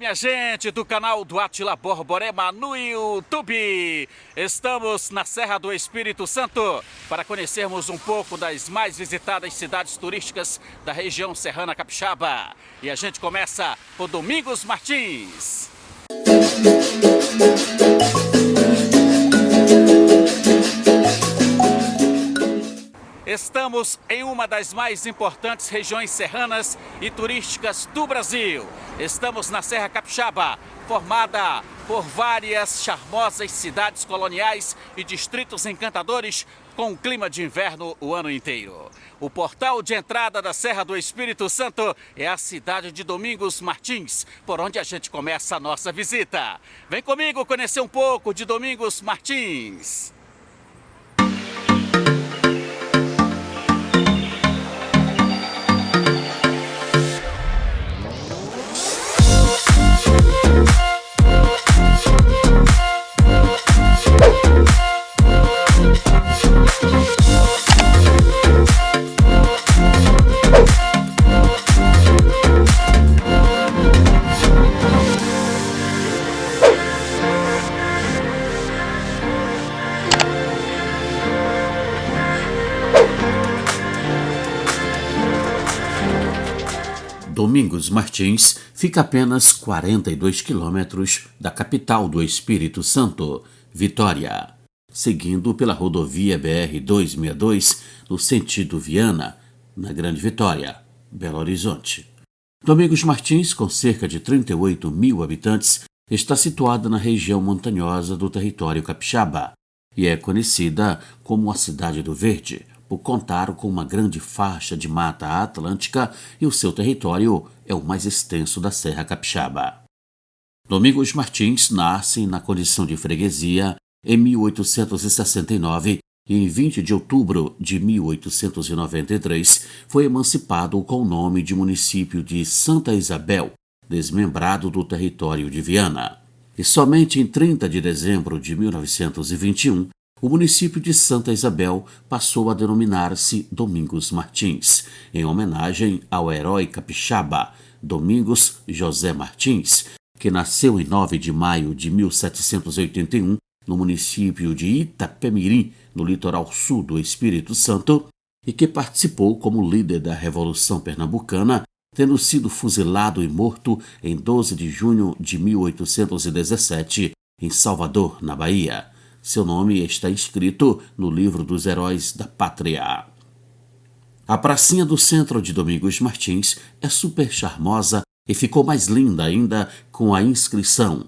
minha gente do canal do Átila Borborema no YouTube. Estamos na Serra do Espírito Santo para conhecermos um pouco das mais visitadas cidades turísticas da região serrana capixaba. E a gente começa por Domingos Martins. Estamos em uma das mais importantes regiões serranas e turísticas do Brasil. Estamos na Serra Capixaba, formada por várias charmosas cidades coloniais e distritos encantadores com clima de inverno o ano inteiro. O portal de entrada da Serra do Espírito Santo é a cidade de Domingos Martins, por onde a gente começa a nossa visita. Vem comigo conhecer um pouco de Domingos Martins. Domingos Martins fica a apenas 42 quilômetros da capital do Espírito Santo, Vitória, seguindo pela rodovia BR-262 no sentido Viana, na Grande Vitória, Belo Horizonte. Domingos Martins, com cerca de 38 mil habitantes, está situada na região montanhosa do território capixaba e é conhecida como a Cidade do Verde, por contar com uma grande faixa de mata atlântica e o seu território é o mais extenso da Serra Capixaba. Domingos Martins nasce na condição de freguesia em 1869 e em 20 de outubro de 1893 foi emancipado com o nome de município de Santa Isabel, desmembrado do território de Viana. E somente em 30 de dezembro de 1921, o município de Santa Isabel passou a denominar-se Domingos Martins, em homenagem ao herói capixaba Domingos José Martins, que nasceu em 9 de maio de 1781 no município de Itapemirim, no litoral sul do Espírito Santo, e que participou como líder da Revolução Pernambucana, tendo sido fuzilado e morto em 12 de junho de 1817 em Salvador, na Bahia. Seu nome está inscrito no livro dos Heróis da Pátria. A pracinha do centro de Domingos Martins é super charmosa e ficou mais linda ainda com a inscrição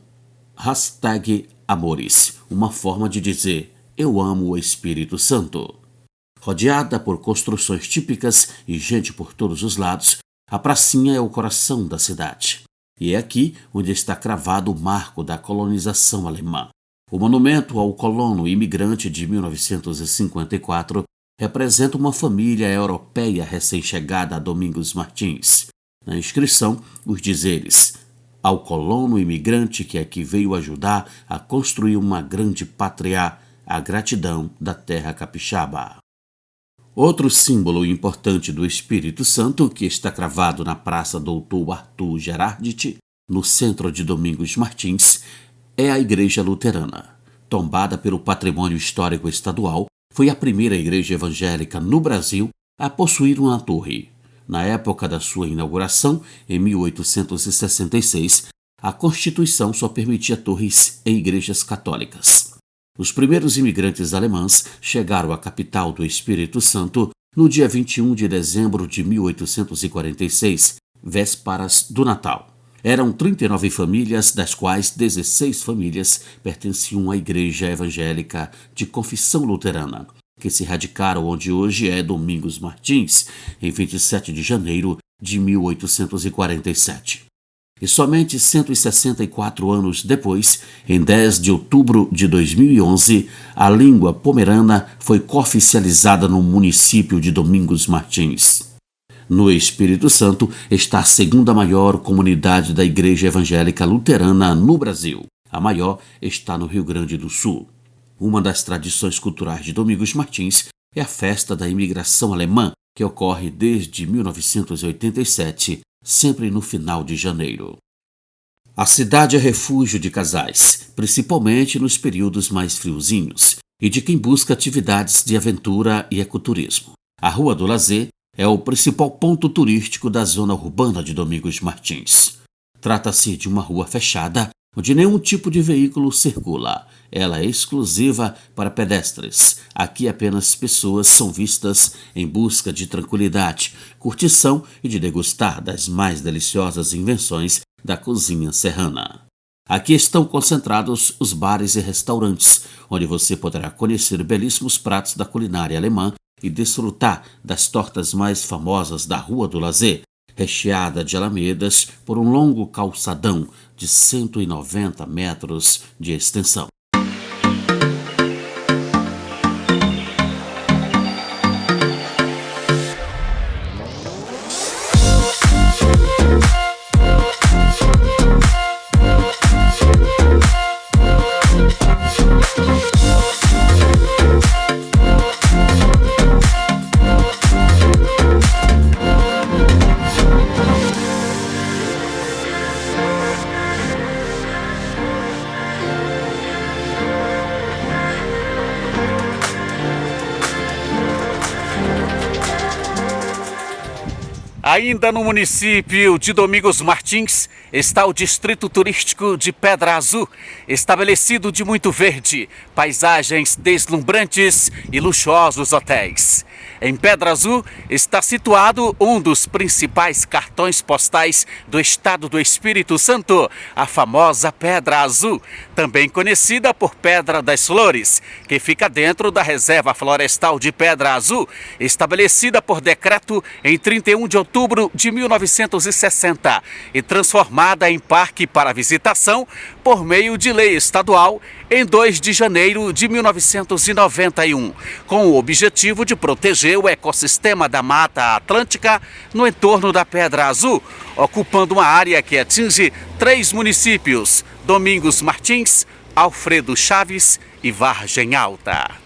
#Amores, uma forma de dizer eu amo o Espírito Santo. Rodeada por construções típicas e gente por todos os lados, a pracinha é o coração da cidade. E é aqui onde está cravado o marco da colonização alemã. O monumento ao colono imigrante de 1954 representa uma família europeia recém-chegada a Domingos Martins. Na inscrição, os dizeres: ao colono imigrante que aqui veio ajudar a construir uma grande pátria, a gratidão da terra capixaba. Outro símbolo importante do Espírito Santo, que está cravado na Praça Doutor Arthur Gerardit, no centro de Domingos Martins, é a Igreja Luterana. Tombada pelo Patrimônio Histórico Estadual, foi a primeira igreja evangélica no Brasil a possuir uma torre. Na época da sua inauguração, em 1866, a Constituição só permitia torres em igrejas católicas. Os primeiros imigrantes alemães chegaram à capital do Espírito Santo no dia 21 de dezembro de 1846, vésperas do Natal. Eram 39 famílias, das quais 16 famílias pertenciam à Igreja Evangélica de Confissão Luterana, que se radicaram onde hoje é Domingos Martins, em 27 de janeiro de 1847. E somente 164 anos depois, em 10 de outubro de 2011, a língua pomerana foi cooficializada no município de Domingos Martins. No Espírito Santo está a segunda maior comunidade da Igreja Evangélica Luterana no Brasil. A maior está no Rio Grande do Sul. Uma das tradições culturais de Domingos Martins é a festa da imigração alemã, que ocorre desde 1987, sempre no final de janeiro. A cidade é refúgio de casais, principalmente nos períodos mais friozinhos, e de quem busca atividades de aventura e ecoturismo. A Rua do Lazer é o principal ponto turístico da zona urbana de Domingos Martins. Trata-se de uma rua fechada, onde nenhum tipo de veículo circula. Ela é exclusiva para pedestres. Aqui apenas pessoas são vistas em busca de tranquilidade, curtição e de degustar das mais deliciosas invenções da cozinha serrana. Aqui estão concentrados os bares e restaurantes, onde você poderá conhecer belíssimos pratos da culinária alemã e desfrutar das tortas mais famosas da Rua do Lazer, recheada de alamedas por um longo calçadão de 190 metros de extensão. Ainda no município de Domingos Martins está o Distrito Turístico de Pedra Azul, estabelecido de muito verde, paisagens deslumbrantes e luxuosos hotéis. Em Pedra Azul está situado um dos principais cartões postais do estado do Espírito Santo, a famosa Pedra Azul, também conhecida por Pedra das Flores, que fica dentro da Reserva Florestal de Pedra Azul, estabelecida por decreto em 31 de outubro de 1960 e transformada em parque para visitação por meio de lei estadual em 2 de janeiro de 1991, com o objetivo de proteger o ecossistema da Mata Atlântica no entorno da Pedra Azul, ocupando uma área que atinge 3 municípios: Domingos Martins, Alfredo Chaves e Vargem Alta.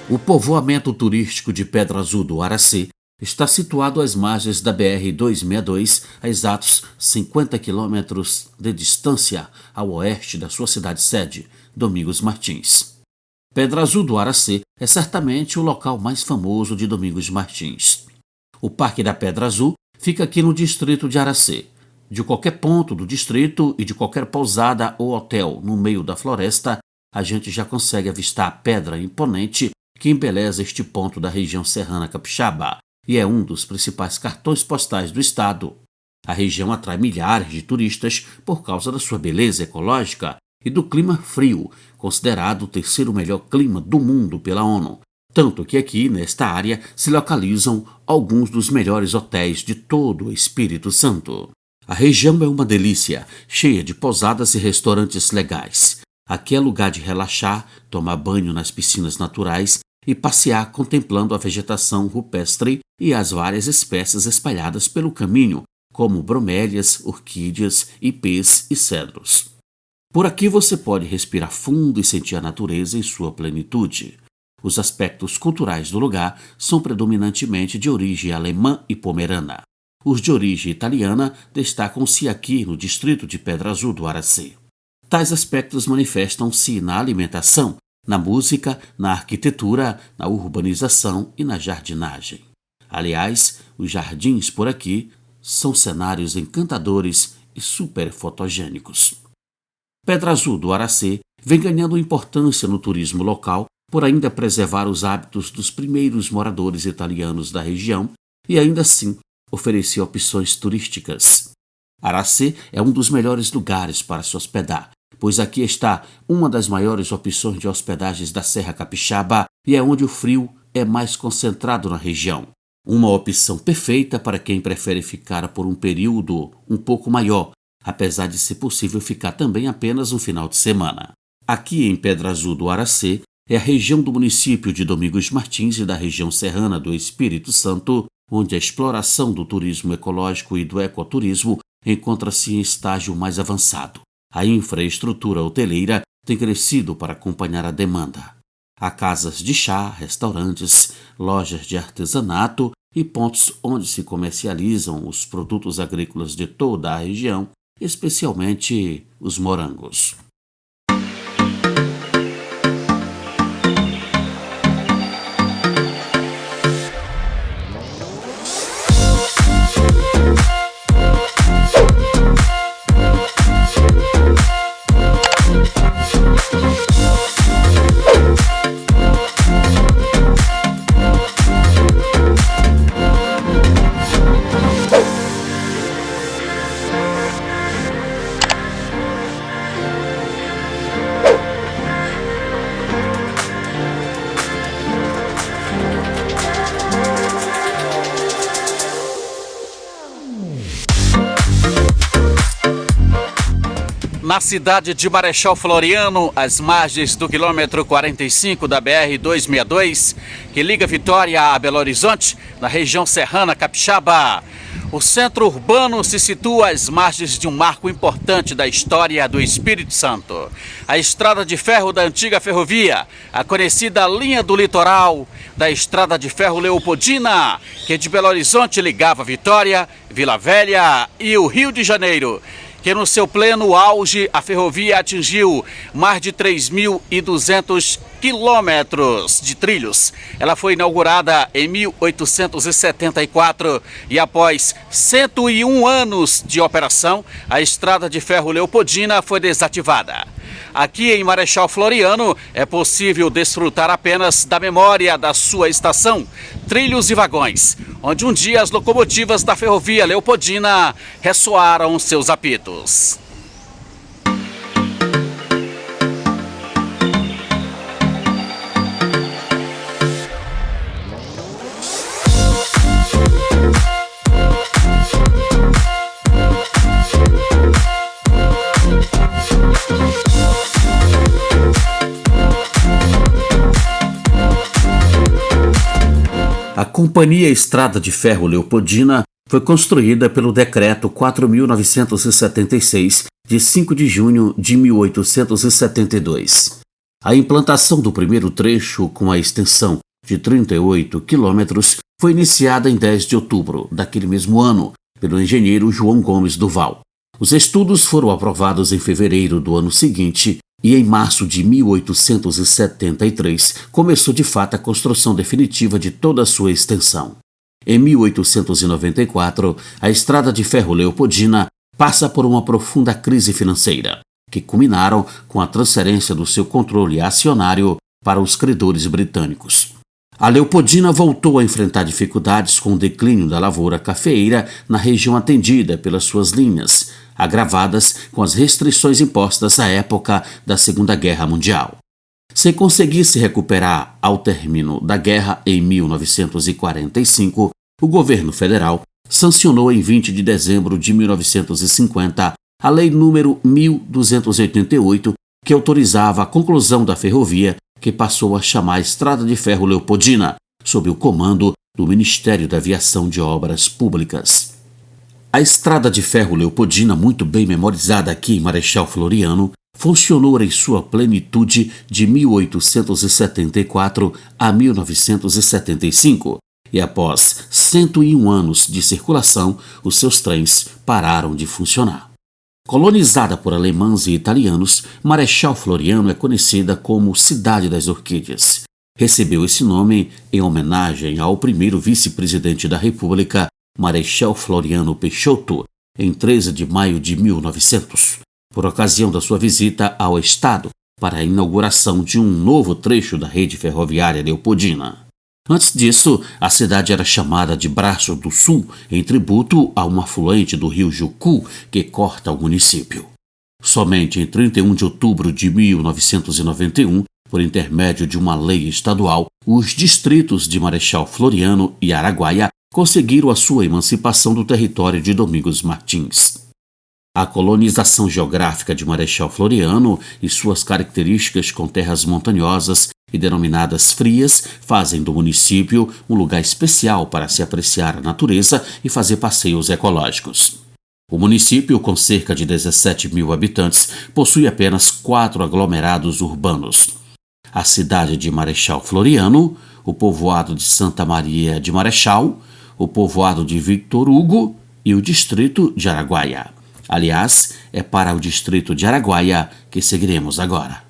O povoamento turístico de Pedra Azul do Aracê está situado às margens da BR-262, a exatos 50 quilômetros de distância ao oeste da sua cidade-sede, Domingos Martins. Pedra Azul do Aracê é certamente o local mais famoso de Domingos Martins. O Parque da Pedra Azul fica aqui no distrito de Aracê. De qualquer ponto do distrito e de qualquer pousada ou hotel no meio da floresta, a gente já consegue avistar a pedra imponente que embeleza este ponto da região serrana capixaba e é um dos principais cartões postais do estado. A região atrai milhares de turistas por causa da sua beleza ecológica e do clima frio, considerado o terceiro melhor clima do mundo pela ONU, tanto que aqui, nesta área, se localizam alguns dos melhores hotéis de todo o Espírito Santo. A região é uma delícia, cheia de pousadas e restaurantes legais. Aqui é lugar de relaxar, tomar banho nas piscinas naturais e passear contemplando a vegetação rupestre e as várias espécies espalhadas pelo caminho, como bromélias, orquídeas, ipês e cedros. Por aqui você pode respirar fundo e sentir a natureza em sua plenitude. Os aspectos culturais do lugar são predominantemente de origem alemã e pomerana. Os de origem italiana destacam-se aqui no distrito de Pedra Azul do Aracê. Tais aspectos manifestam-se na alimentação, na música, na arquitetura, na urbanização e na jardinagem. Aliás, os jardins por aqui são cenários encantadores e super fotogênicos. Pedra Azul do Aracê vem ganhando importância no turismo local por ainda preservar os hábitos dos primeiros moradores italianos da região e ainda assim oferecer opções turísticas. Aracê é um dos melhores lugares para se hospedar, pois aqui está uma das maiores opções de hospedagens da Serra Capixaba e é onde o frio é mais concentrado na região. Uma opção perfeita para quem prefere ficar por um período um pouco maior, apesar de ser possível ficar também apenas um final de semana. Aqui em Pedra Azul do Aracê é a região do município de Domingos Martins e da região serrana do Espírito Santo, onde a exploração do turismo ecológico e do ecoturismo encontra-se em estágio mais avançado. A infraestrutura hoteleira tem crescido para acompanhar a demanda. Há casas de chá, restaurantes, lojas de artesanato e pontos onde se comercializam os produtos agrícolas de toda a região, especialmente os morangos. Na cidade de Marechal Floriano, às margens do quilômetro 45 da BR-262, que liga Vitória a Belo Horizonte, na região serrana capixaba. O centro urbano se situa às margens de um marco importante da história do Espírito Santo. A estrada de ferro da antiga ferrovia, a conhecida linha do litoral da estrada de ferro Leopoldina, que de Belo Horizonte ligava Vitória, Vila Velha e o Rio de Janeiro, que no seu pleno auge a ferrovia atingiu mais de 3.200 quilômetros de trilhos. Ela foi inaugurada em 1874 e após 101 anos de operação, a estrada de ferro Leopoldina foi desativada. Aqui em Marechal Floriano é possível desfrutar apenas da memória da sua estação, trilhos e vagões, onde um dia as locomotivas da ferrovia Leopoldina ressoaram seus apitos. A Companhia Estrada de Ferro Leopoldina foi construída pelo Decreto 4.976, de 5 de junho de 1872. A implantação do primeiro trecho, com a extensão de 38 quilômetros, foi iniciada em 10 de outubro daquele mesmo ano, pelo engenheiro João Gomes Duval. Os estudos foram aprovados em fevereiro do ano seguinte e em março de 1873 começou de fato a construção definitiva de toda a sua extensão. Em 1894, a estrada de ferro Leopoldina passa por uma profunda crise financeira, que culminaram com a transferência do seu controle acionário para os credores britânicos. A Leopoldina voltou a enfrentar dificuldades com o declínio da lavoura cafeeira na região atendida pelas suas linhas, agravadas com as restrições impostas à época da Segunda Guerra Mundial. Se conseguisse recuperar ao término da guerra em 1945, o governo federal sancionou em 20 de dezembro de 1950 a Lei número 1288, que autorizava a conclusão da ferrovia, que passou a chamar Estrada de Ferro Leopoldina, sob o comando do Ministério da Aviação de Obras Públicas. A Estrada de Ferro Leopoldina, muito bem memorizada aqui em Marechal Floriano, funcionou em sua plenitude de 1874 a 1975 e após 101 anos de circulação, os seus trens pararam de funcionar. Colonizada por alemães e italianos, Marechal Floriano é conhecida como Cidade das Orquídeas. Recebeu esse nome em homenagem ao primeiro vice-presidente da República, Marechal Floriano Peixoto, em 13 de maio de 1900, por ocasião da sua visita ao estado para a inauguração de um novo trecho da rede ferroviária Leopoldina. Antes disso, a cidade era chamada de Braço do Sul, em tributo a um afluente do rio Jucu que corta o município. Somente em 31 de outubro de 1991, por intermédio de uma lei estadual, os distritos de Marechal Floriano e Araguaia conseguiram a sua emancipação do território de Domingos Martins. A colonização geográfica de Marechal Floriano e suas características com terras montanhosas e denominadas frias fazem do município um lugar especial para se apreciar a natureza e fazer passeios ecológicos. O município, com cerca de 17 mil habitantes, possui apenas 4 aglomerados urbanos: a cidade de Marechal Floriano, o povoado de Santa Maria de Marechal, o povoado de Victor Hugo e o distrito de Araguaia. Aliás, é para o distrito de Araguaia que seguiremos agora.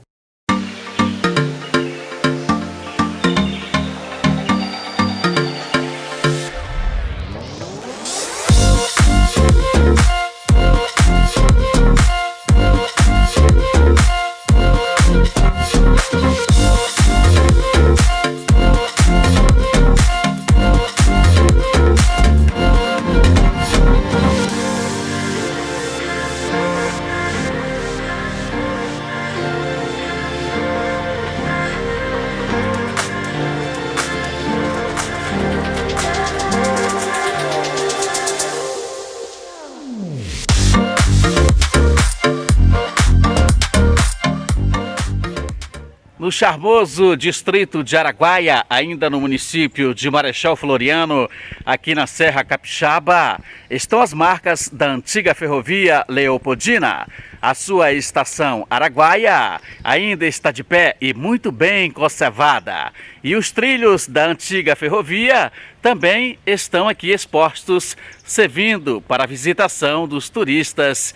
No charmoso distrito de Araguaia, ainda no município de Marechal Floriano, aqui na Serra Capixaba, estão as marcas da antiga ferrovia Leopoldina. A sua estação Araguaia ainda está de pé e muito bem conservada. E os trilhos da antiga ferrovia também estão aqui expostos, servindo para a visitação dos turistas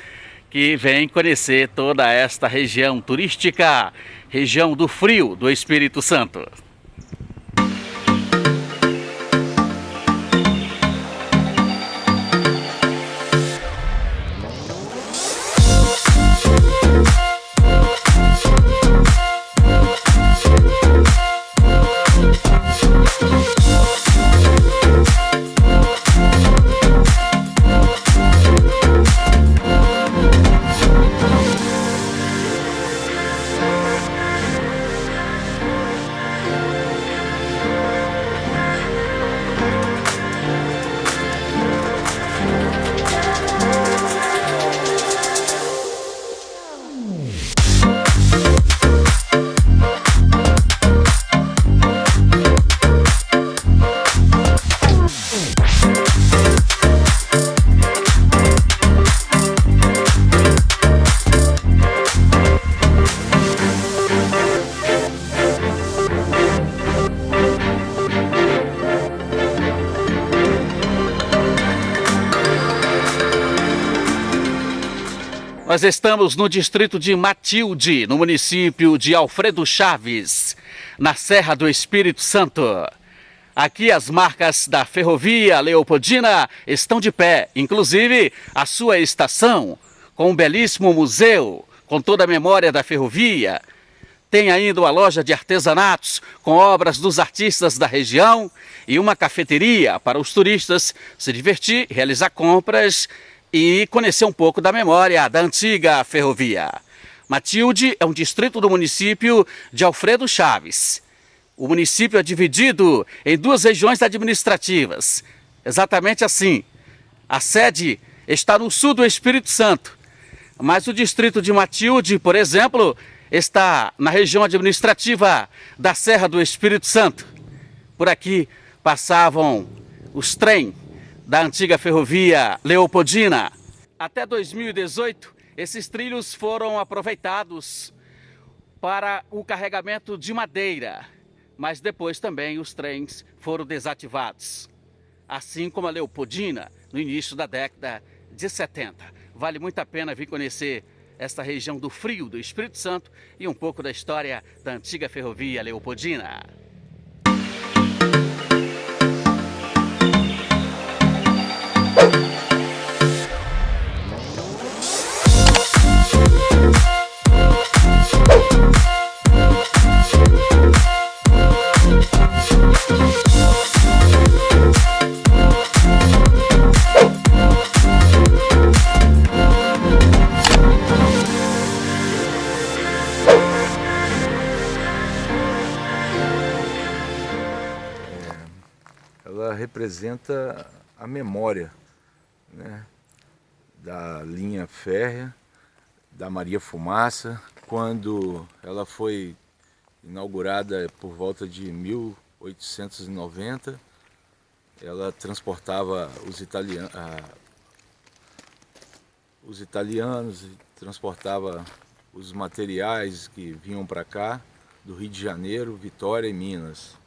que vêm conhecer toda esta região turística, região do frio do Espírito Santo. Nós estamos no distrito de Matilde, no município de Alfredo Chaves, na Serra do Espírito Santo. Aqui as marcas da ferrovia Leopoldina estão de pé, inclusive a sua estação, com um belíssimo museu, com toda a memória da ferrovia. Tem ainda uma loja de artesanatos com obras dos artistas da região e uma cafeteria para os turistas se divertir, realizar compras e conhecer um pouco da memória da antiga ferrovia. Matilde é um distrito do município de Alfredo Chaves. O município é dividido em 2 regiões administrativas. Exatamente assim. A sede está no sul do Espírito Santo, mas o distrito de Matilde, por exemplo, está na região administrativa da Serra do Espírito Santo. Por aqui passavam os trens da antiga ferrovia Leopoldina. Até 2018, esses trilhos foram aproveitados para o carregamento de madeira, mas depois também os trens foram desativados, assim como a Leopoldina no início da década de 70. Vale muito a pena vir conhecer esta região do frio do Espírito Santo e um pouco da história da antiga ferrovia Leopoldina. Ela representa a memória, né, da linha férrea da Maria Fumaça, quando ela foi inaugurada por volta de 1890. Ela transportava os italianos, transportava os materiais que vinham para cá, do Rio de Janeiro, Vitória e Minas.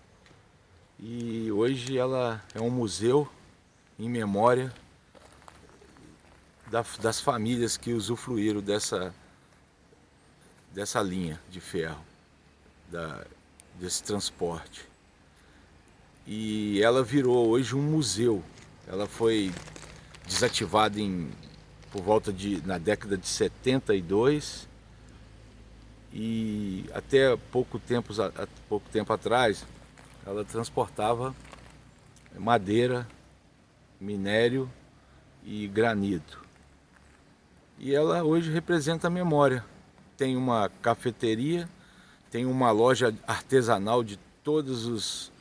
E hoje ela é um museu em memória das famílias que usufruíram dessa linha de ferro, desse transporte. E ela virou hoje um museu. Ela foi desativada por volta na década de 72, e até pouco tempo atrás ela transportava madeira, minério e granito. E ela hoje representa a memória. Tem uma cafeteria, tem uma loja artesanal de todos os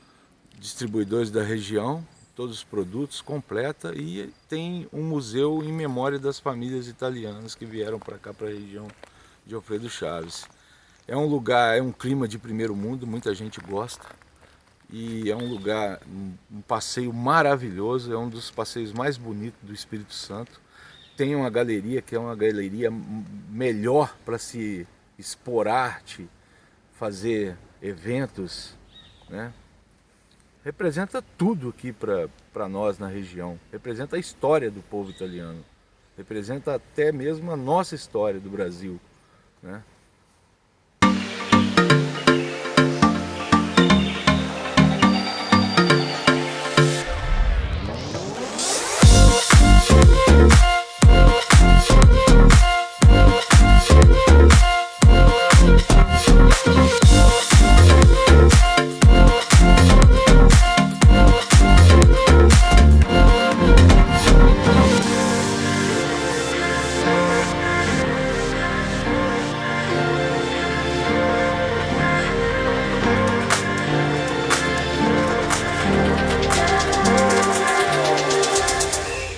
distribuidores da região, todos os produtos, completa, e tem um museu em memória das famílias italianas que vieram para cá, para a região de Alfredo Chaves. É um lugar, é um clima de primeiro mundo, muita gente gosta, e é um lugar, um passeio maravilhoso, é um dos passeios mais bonitos do Espírito Santo. Tem uma galeria que é uma galeria melhor para se expor arte, fazer eventos, né? Representa tudo aqui para nós na região, representa a história do povo italiano, representa até mesmo a nossa história do Brasil, né?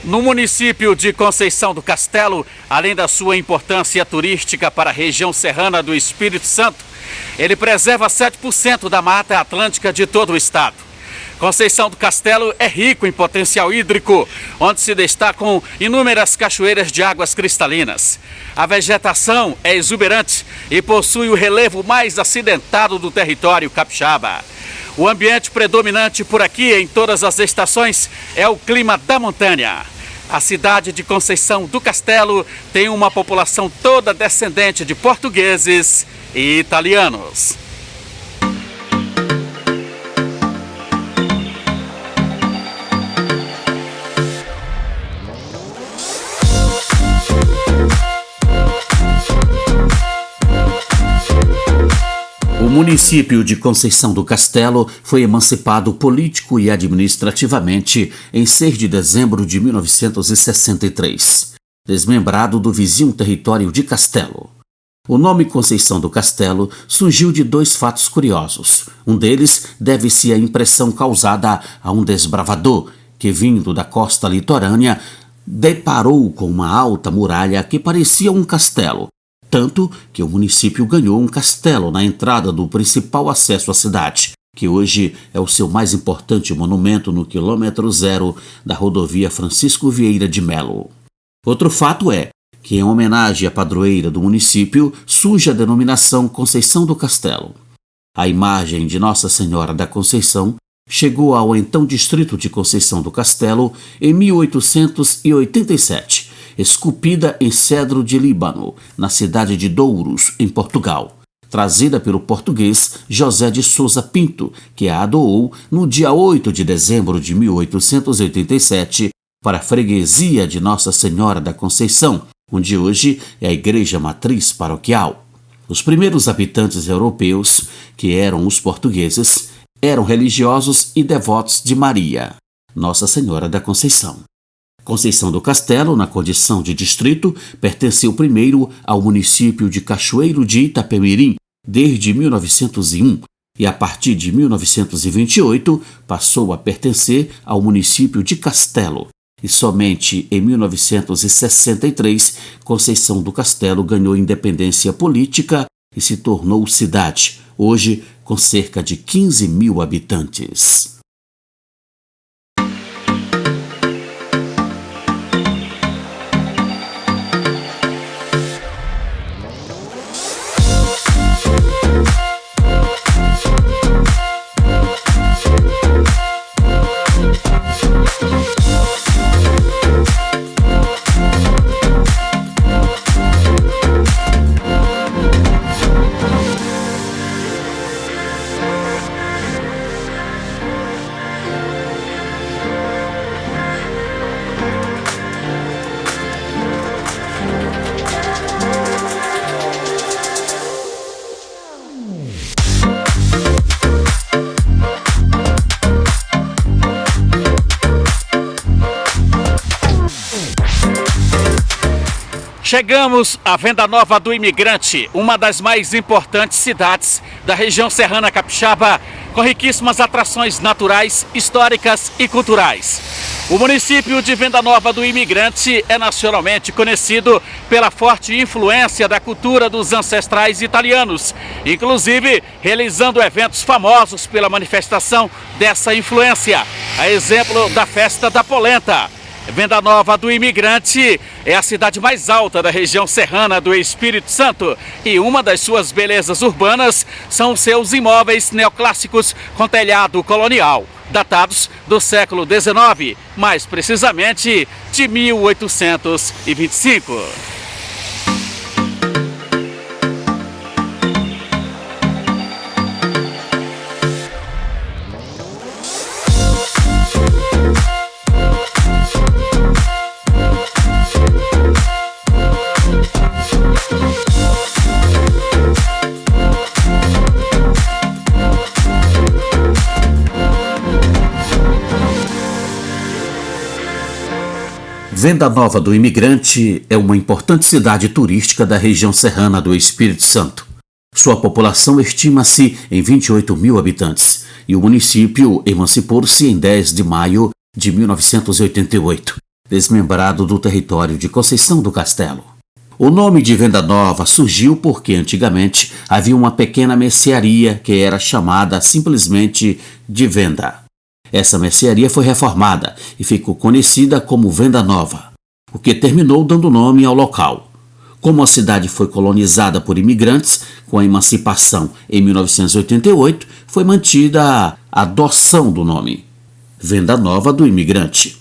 No município de Conceição do Castelo, além da sua importância turística para a região serrana do Espírito Santo, ele preserva 7% da mata atlântica de todo o estado. Conceição do Castelo é rico em potencial hídrico, onde se destacam inúmeras cachoeiras de águas cristalinas. A vegetação é exuberante e possui o relevo mais acidentado do território capixaba. O ambiente predominante por aqui em todas as estações é o clima da montanha. A cidade de Conceição do Castelo tem uma população toda descendente de portugueses e italianos. O município de Conceição do Castelo foi emancipado político e administrativamente em 6 de dezembro de 1963, desmembrado do vizinho território de Castelo. O nome Conceição do Castelo surgiu de 2 fatos curiosos. Um deles deve-se à impressão causada a um desbravador que, vindo da costa litorânea, deparou com uma alta muralha que parecia um castelo, tanto que o município ganhou um castelo na entrada do principal acesso à cidade, que hoje é o seu mais importante monumento no quilômetro 0 da rodovia Francisco Vieira de Melo. Outro fato é que, em homenagem à padroeira do município, surge a denominação Conceição do Castelo. A imagem de Nossa Senhora da Conceição chegou ao então distrito de Conceição do Castelo em 1887, esculpida em cedro de Líbano, na cidade de Douros, em Portugal, trazida pelo português José de Souza Pinto, que a doou no dia 8 de dezembro de 1887 para a freguesia de Nossa Senhora da Conceição, onde hoje é a igreja matriz paroquial. Os primeiros habitantes europeus, que eram os portugueses, eram religiosos e devotos de Maria, Nossa Senhora da Conceição. Conceição do Castelo, na condição de distrito, pertenceu primeiro ao município de Cachoeiro de Itapemirim desde 1901 e, a partir de 1928, passou a pertencer ao município de Castelo, e somente em 1963 Conceição do Castelo ganhou independência política e se tornou cidade, hoje com cerca de 15 mil habitantes. Chegamos à Venda Nova do Imigrante, uma das mais importantes cidades da região serrana capixaba, com riquíssimas atrações naturais, históricas e culturais. O município de Venda Nova do Imigrante é nacionalmente conhecido pela forte influência da cultura dos ancestrais italianos, inclusive realizando eventos famosos pela manifestação dessa influência, a exemplo da Festa da Polenta. Venda Nova do Imigrante é a cidade mais alta da região serrana do Espírito Santo e uma das suas belezas urbanas são os seus imóveis neoclássicos com telhado colonial, datados do século XIX, mais precisamente de 1825. Venda Nova do Imigrante é uma importante cidade turística da região serrana do Espírito Santo. Sua população estima-se em 28 mil habitantes e o município emancipou-se em 10 de maio de 1988, desmembrado do território de Conceição do Castelo. O nome de Venda Nova surgiu porque antigamente havia uma pequena mercearia que era chamada simplesmente de Venda. Essa mercearia foi reformada e ficou conhecida como Venda Nova, o que terminou dando nome ao local. Como a cidade foi colonizada por imigrantes, com a emancipação em 1988, foi mantida a adoção do nome, Venda Nova do Imigrante.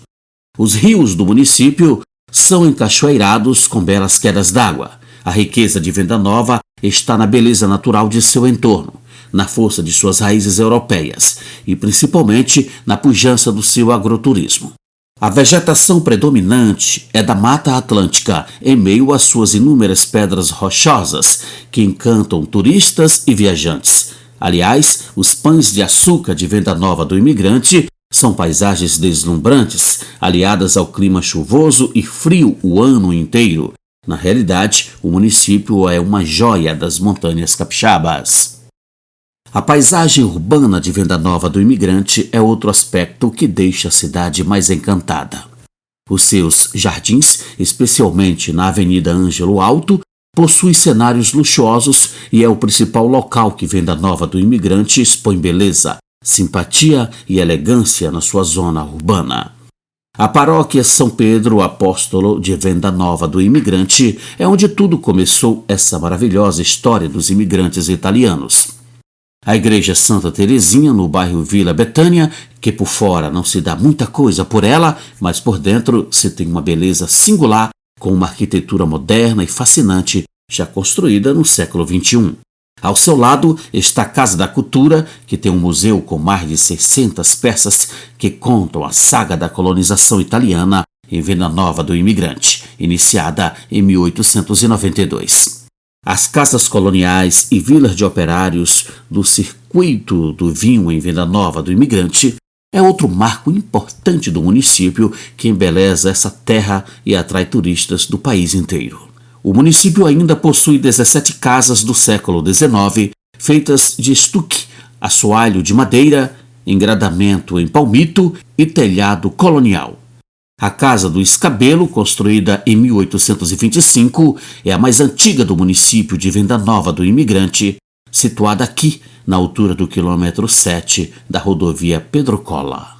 Os rios do município são encachoeirados com belas quedas d'água. A riqueza de Venda Nova está na beleza natural de seu entorno, na força de suas raízes europeias e principalmente na pujança do seu agroturismo. A vegetação predominante é da Mata Atlântica, em meio às suas inúmeras pedras rochosas que encantam turistas e viajantes. Aliás, os pães de açúcar de Venda Nova do Imigrante são paisagens deslumbrantes, aliadas ao clima chuvoso e frio o ano inteiro. Na realidade, o município é uma joia das montanhas capixabas. A paisagem urbana de Venda Nova do Imigrante é outro aspecto que deixa a cidade mais encantada. Os seus jardins, especialmente na Avenida Ângelo Alto, possuem cenários luxuosos e é o principal local que Venda Nova do Imigrante expõe beleza, simpatia e elegância na sua zona urbana. A paróquia São Pedro Apóstolo de Venda Nova do Imigrante é onde tudo começou essa maravilhosa história dos imigrantes italianos. A igreja Santa Terezinha, no bairro Vila Betânia, que por fora não se dá muita coisa por ela, mas por dentro se tem uma beleza singular, com uma arquitetura moderna e fascinante, já construída no século XXI. Ao seu lado está a Casa da Cultura, que tem um museu com mais de 600 peças que contam a saga da colonização italiana em Venda Nova do Imigrante, iniciada em 1892. As casas coloniais e vilas de operários do circuito do vinho em Venda Nova do Imigrante é outro marco importante do município que embeleza essa terra e atrai turistas do país inteiro. O município ainda possui 17 casas do século XIX, feitas de estuque, assoalho de madeira, engradamento em palmito e telhado colonial. A Casa do Escabelo, construída em 1825, é a mais antiga do município de Venda Nova do Imigrante, situada aqui, na altura do quilômetro 7 da rodovia Pedro Cola.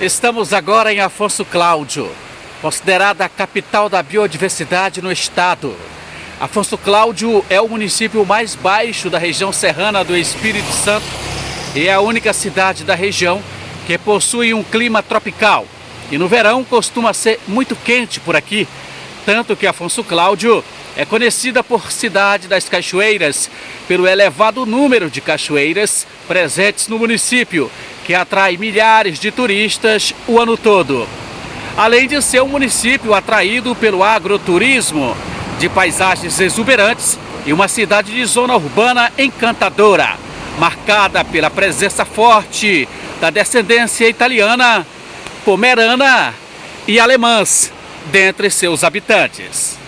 Estamos agora em Afonso Cláudio, considerada a capital da biodiversidade no estado. Afonso Cláudio é o município mais baixo da região serrana do Espírito Santo e é a única cidade da região que possui um clima tropical. E no verão costuma ser muito quente por aqui, tanto que Afonso Cláudio é conhecida por Cidade das Cachoeiras, pelo elevado número de cachoeiras presentes no município, que atrai milhares de turistas o ano todo. Além de ser um município atraído pelo agroturismo, de paisagens exuberantes e uma cidade de zona urbana encantadora, marcada pela presença forte da descendência italiana, pomerana e alemãs dentre seus habitantes.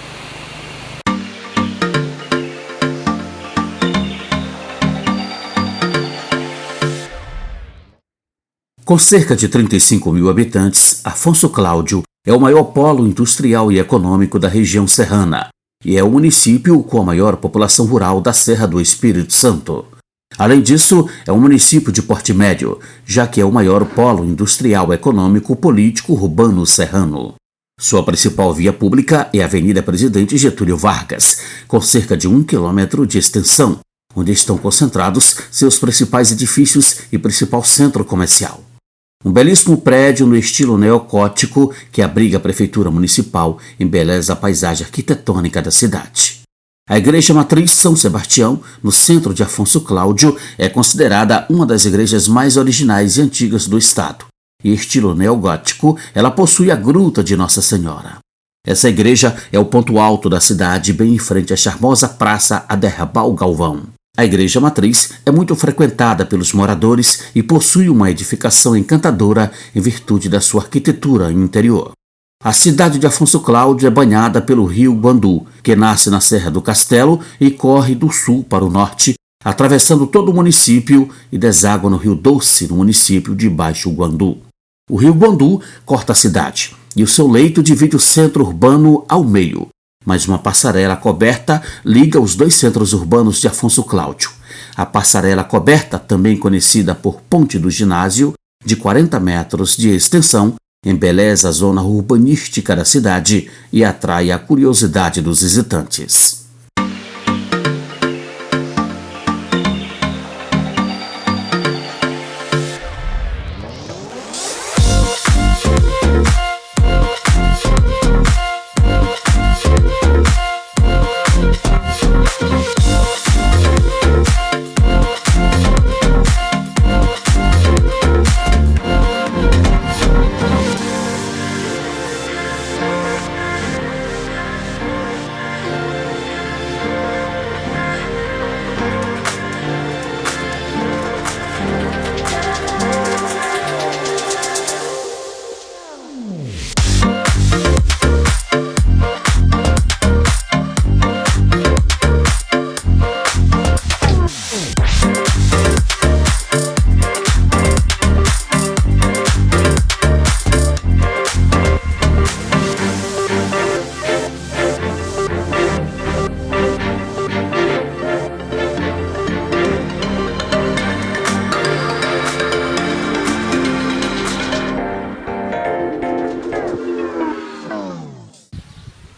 Com cerca de 35 mil habitantes, Afonso Cláudio é o maior polo industrial e econômico da região serrana e é o município com a maior população rural da Serra do Espírito Santo. Além disso, é um município de porte médio, já que é o maior polo industrial, econômico, político, urbano serrano. Sua principal via pública é a Avenida Presidente Getúlio Vargas, com cerca de 1 quilômetro de extensão, onde estão concentrados seus principais edifícios e principal centro comercial. Um belíssimo prédio no estilo neocótico que abriga a Prefeitura Municipal embeleza a paisagem arquitetônica da cidade. A Igreja Matriz São Sebastião, no centro de Afonso Cláudio, é considerada uma das igrejas mais originais e antigas do estado. E estilo neogótico, ela possui a Gruta de Nossa Senhora. Essa igreja é o ponto alto da cidade, bem em frente à charmosa Praça Aderbal Galvão. A Igreja Matriz é muito frequentada pelos moradores e possui uma edificação encantadora em virtude da sua arquitetura interior. A cidade de Afonso Cláudio é banhada pelo rio Guandu, que nasce na Serra do Castelo e corre do sul para o norte, atravessando todo o município e deságua no Rio Doce, no município de Baixo Guandu. O rio Guandu corta a cidade e o seu leito divide o centro urbano ao meio, mas uma passarela coberta liga os dois centros urbanos de Afonso Cláudio. A passarela coberta, também conhecida por Ponte do Ginásio, de 40 metros de extensão, embeleza a zona urbanística da cidade e atrai a curiosidade dos visitantes.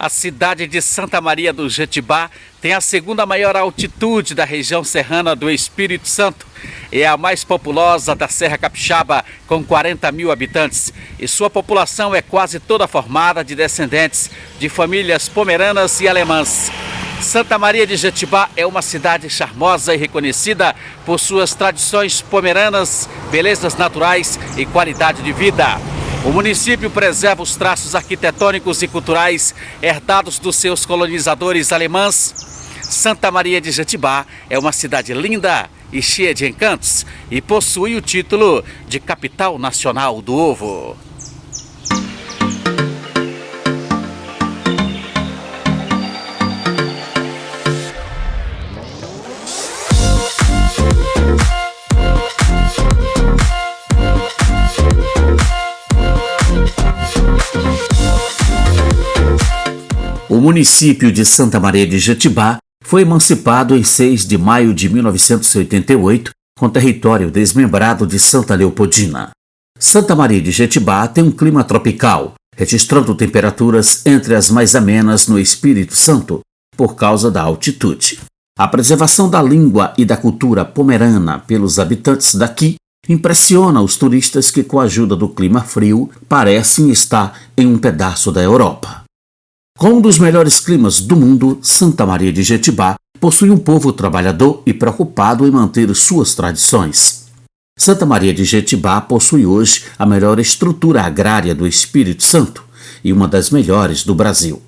A cidade de Santa Maria do Jetibá tem a segunda maior altitude da região serrana do Espírito Santo. É a mais populosa da Serra Capixaba, com 40 mil habitantes. E sua população é quase toda formada de descendentes de famílias pomeranas e alemãs. Santa Maria de Jetibá é uma cidade charmosa e reconhecida por suas tradições pomeranas, belezas naturais e qualidade de vida. O município preserva os traços arquitetônicos e culturais herdados dos seus colonizadores alemães. Santa Maria de Jetibá é uma cidade linda e cheia de encantos e possui o título de capital nacional do ovo. O município de Santa Maria de Jetibá foi emancipado em 6 de maio de 1988, com território desmembrado de Santa Leopoldina. Santa Maria de Jetibá tem um clima tropical, registrando temperaturas entre as mais amenas no Espírito Santo, por causa da altitude. A preservação da língua e da cultura pomerana pelos habitantes daqui impressiona os turistas que, com a ajuda do clima frio, parecem estar em um pedaço da Europa. Com um dos melhores climas do mundo, Santa Maria de Jetibá possui um povo trabalhador e preocupado em manter suas tradições. Santa Maria de Jetibá possui hoje a melhor estrutura agrária do Espírito Santo e uma das melhores do Brasil.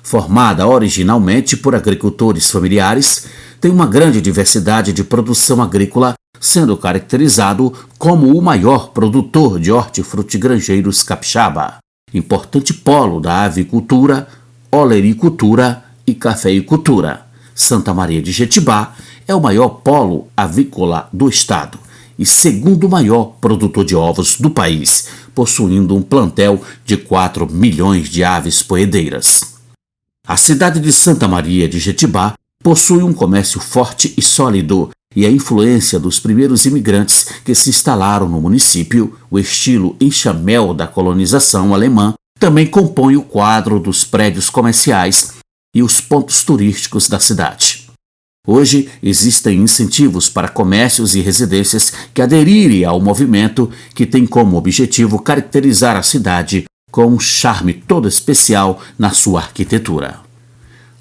Formada originalmente por agricultores familiares, tem uma grande diversidade de produção agrícola, sendo caracterizado como o maior produtor de hortifrutigranjeiros capixaba, importante polo da avicultura, olericultura e cafeicultura. Santa Maria de Jetibá é o maior polo avícola do estado e segundo maior produtor de ovos do país, possuindo um plantel de 4 milhões de aves poedeiras. A cidade de Santa Maria de Jetibá possui um comércio forte e sólido e a influência dos primeiros imigrantes que se instalaram no município, o estilo enxamel da colonização alemã, também compõe o quadro dos prédios comerciais e os pontos turísticos da cidade. Hoje, existem incentivos para comércios e residências que aderirem ao movimento que tem como objetivo caracterizar a cidade com um charme todo especial na sua arquitetura.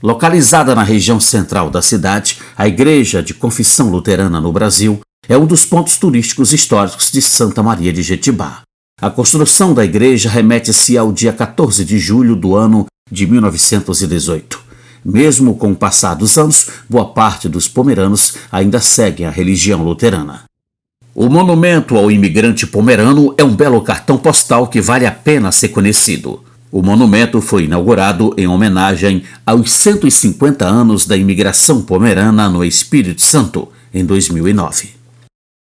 Localizada na região central da cidade, a Igreja de Confissão Luterana no Brasil é um dos pontos turísticos históricos de Santa Maria de Jetibá. A construção da igreja remete-se ao dia 14 de julho do ano de 1918. Mesmo com o passar dos anos, boa parte dos pomeranos ainda seguem a religião luterana. O monumento ao imigrante pomerano é um belo cartão postal que vale a pena ser conhecido. O monumento foi inaugurado em homenagem aos 150 anos da imigração pomerana no Espírito Santo, em 2009.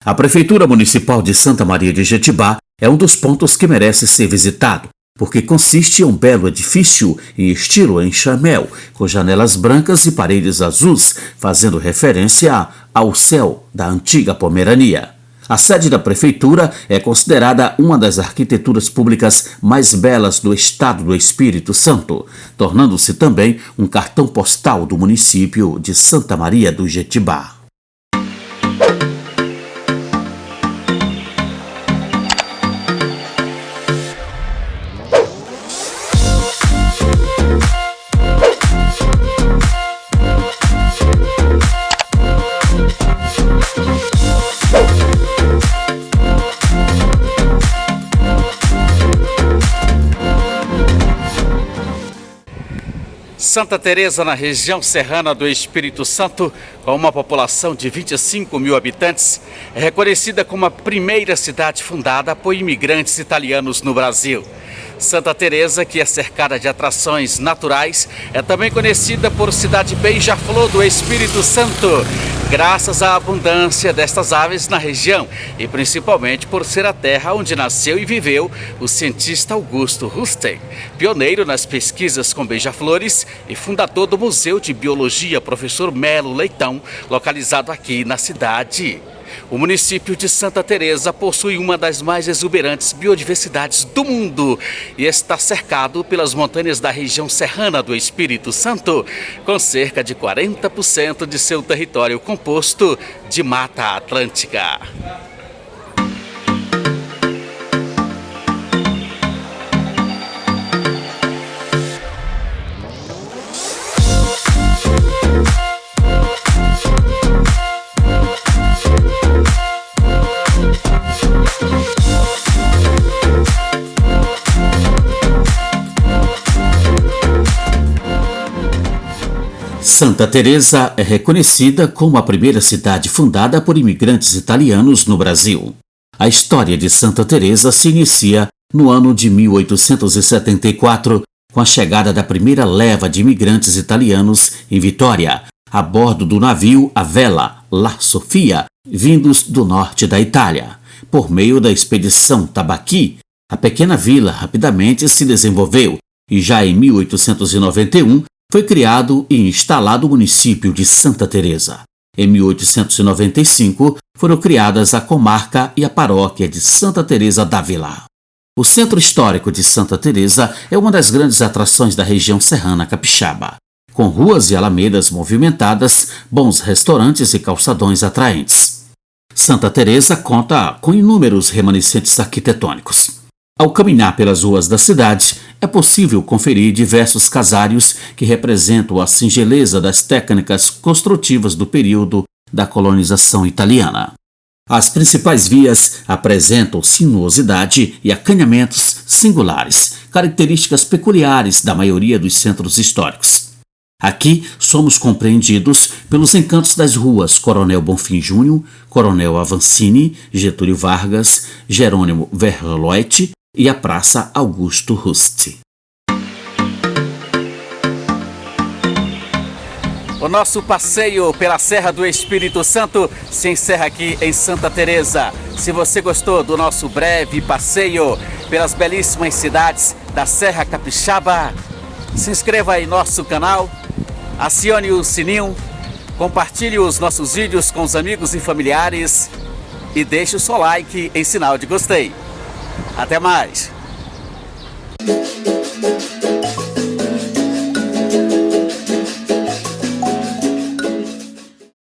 A Prefeitura Municipal de Santa Maria de Jetibá é um dos pontos que merece ser visitado, porque consiste em um belo edifício em estilo enxamel, com janelas brancas e paredes azuis, fazendo referência ao céu da antiga Pomerania. A sede da Prefeitura é considerada uma das arquiteturas públicas mais belas do estado do Espírito Santo, tornando-se também um cartão postal do município de Santa Maria do Jetibá. Santa Teresa, na região serrana do Espírito Santo, com uma população de 25 mil habitantes, é reconhecida como a primeira cidade fundada por imigrantes italianos no Brasil. Santa Teresa, que é cercada de atrações naturais, é também conhecida por cidade beija-flor do Espírito Santo, graças à abundância destas aves na região e principalmente por ser a terra onde nasceu e viveu o cientista Augusto Rusten, pioneiro nas pesquisas com beija-flores e fundador do Museu de Biologia Professor Melo Leitão, localizado aqui na cidade. O município de Santa Teresa possui uma das mais exuberantes biodiversidades do mundo e está cercado pelas montanhas da região serrana do Espírito Santo, com cerca de 40% de seu território composto de Mata Atlântica. Santa Teresa é reconhecida como a primeira cidade fundada por imigrantes italianos no Brasil. A história de Santa Teresa se inicia no ano de 1874, com a chegada da primeira leva de imigrantes italianos em Vitória, a bordo do navio A Vela, La Sofia, vindos do norte da Itália. Por meio da expedição Tambaqui, a pequena vila rapidamente se desenvolveu e já em 1891 foi criado e instalado o município de Santa Teresa. Em 1895 foram criadas a comarca e a paróquia de Santa Teresa d'Ávila. O Centro Histórico de Santa Teresa é uma das grandes atrações da região serrana capixaba, com ruas e alamedas movimentadas, bons restaurantes e calçadões atraentes. Santa Teresa conta com inúmeros remanescentes arquitetônicos. Ao caminhar pelas ruas da cidade, é possível conferir diversos casários que representam a singeleza das técnicas construtivas do período da colonização italiana. As principais vias apresentam sinuosidade e acanhamentos singulares, características peculiares da maioria dos centros históricos. Aqui somos compreendidos pelos encantos das ruas Coronel Bonfim Júnior, Coronel Avancini, Getúlio Vargas, Jerônimo Verloet e a Praça Augusto Rust. O nosso passeio pela Serra do Espírito Santo se encerra aqui em Santa Teresa. Se você gostou do nosso breve passeio pelas belíssimas cidades da Serra Capixaba, se inscreva em nosso canal, acione o sininho, compartilhe os nossos vídeos com os amigos e familiares e deixe o seu like em sinal de gostei. Até mais!